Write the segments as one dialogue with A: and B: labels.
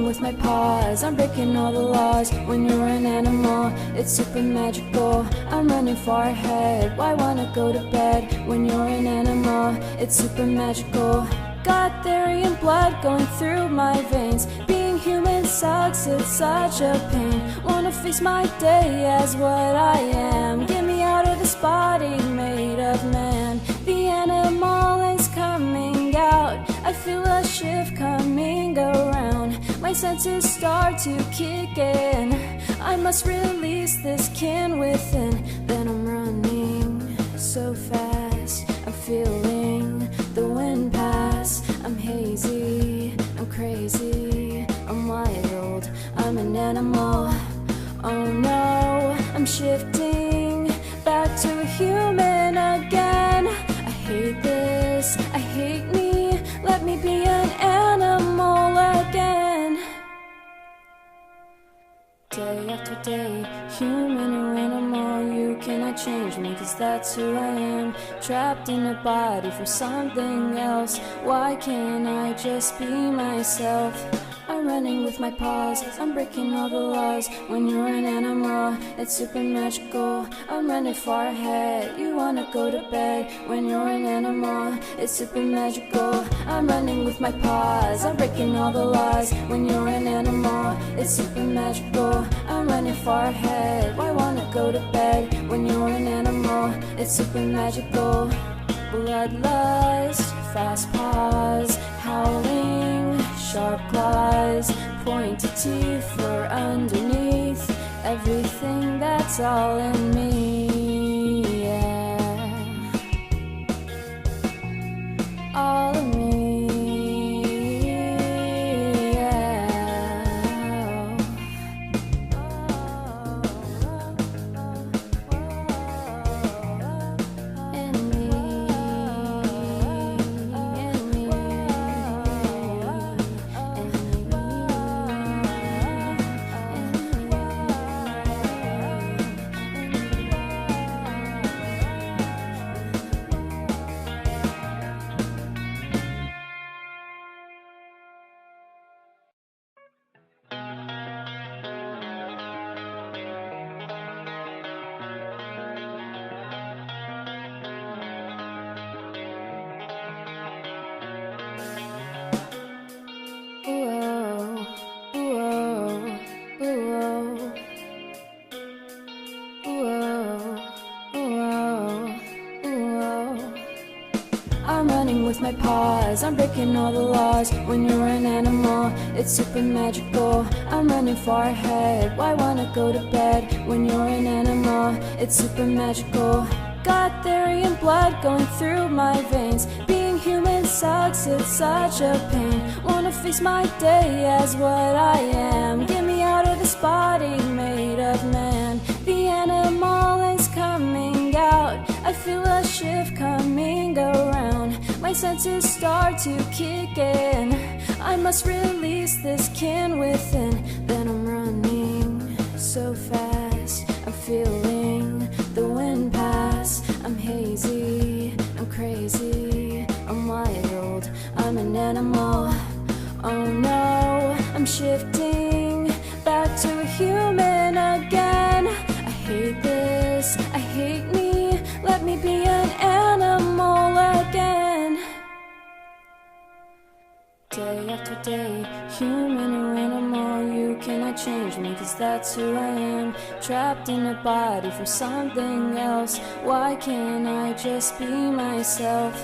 A: with my paws, I'm breaking all the laws. When you're an animal, it's super magical. I'm running far ahead, why wanna go to bed? When you're an animal, it's super magical. Got Therian blood going through my veins. Being human sucks, it's such a pain. Wanna face my day as what I am. Get me out of this body made of man. The animal is coming out, I feel a shift coming around. My senses start to kick in, I must release this kin within. Then I'm running so fast, I'm feeling the wind pass. I'm hazy, I'm crazy, I'm wild, I'm an animal. Oh no, I'm shifting back to a human again. I hate this, I hate me, let me be an animal again. Day after day, human or animal, you cannot change me, cause that's who I am. Trapped in a body for something else, why can't I just be myself? I'm running with my paws, I'm breaking all the laws. When you're an animal, it's super magical. I'm running far ahead, you wanna go to bed. When you're an animal, it's super magical. I'm running with my paws, I'm breaking all the laws. When you're an animal, it's super magical. I'm running far ahead, why wanna go to bed? When you're an animal, it's super magical. Bloodlust, fast paws, howling, sharp claws, pointed teeth for underneath. Everything that's all in me, yeah. All of me, I'm running with my paws, I'm breaking all the laws. When you're an animal, it's super magical. I'm running far ahead, why wanna go to bed? When you're an animal, it's super magical. Got Therian blood going through my veins. Being human sucks, it's such a pain. Wanna face my day as what I am. Get me out of this body made of man. The animal is coming out, I feel a shift coming around. My senses start to kick in, I must release this kin within. Then I'm running so fast, I'm feeling the wind pass. I'm hazy, I'm crazy, I'm wild, I'm an animal. Oh no, I'm shifting back to a human again. I hate this, I hate me, let me be an animal again. Day after day, human or animal, you cannot change me, cause that's who I am. Trapped in a body for something else, why can't I just be myself?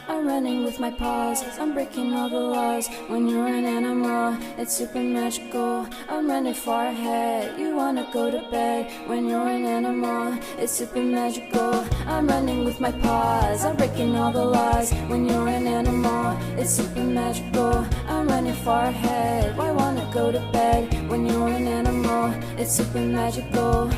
A: I'm running with my paws, I'm breaking all the laws. When you're an animal, it's super magical. I'm running far ahead, you wanna go to bed. When you're an animal, it's super magical. I'm running with my paws, I'm breaking all the laws. When you're an animal, it's super magical. I'm running far ahead, why wanna go to bed? When you're an animal, it's super magical.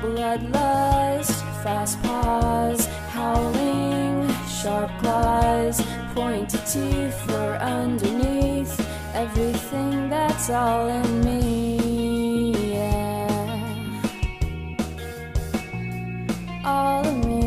A: Bloodlust, fast paws, howling, sharp claws, pointed teeth for underneath. Everything that's all in me, yeah. All of me.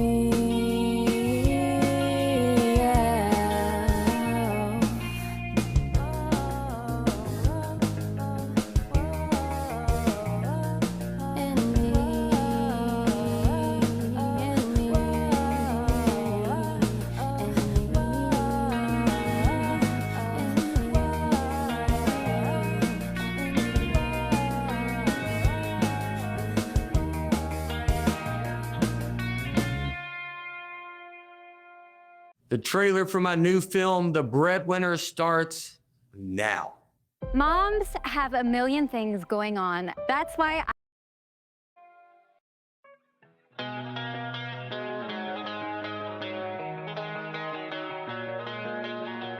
B: The trailer for my new film, The Breadwinner, starts now.
C: Moms have a million things going on. That's why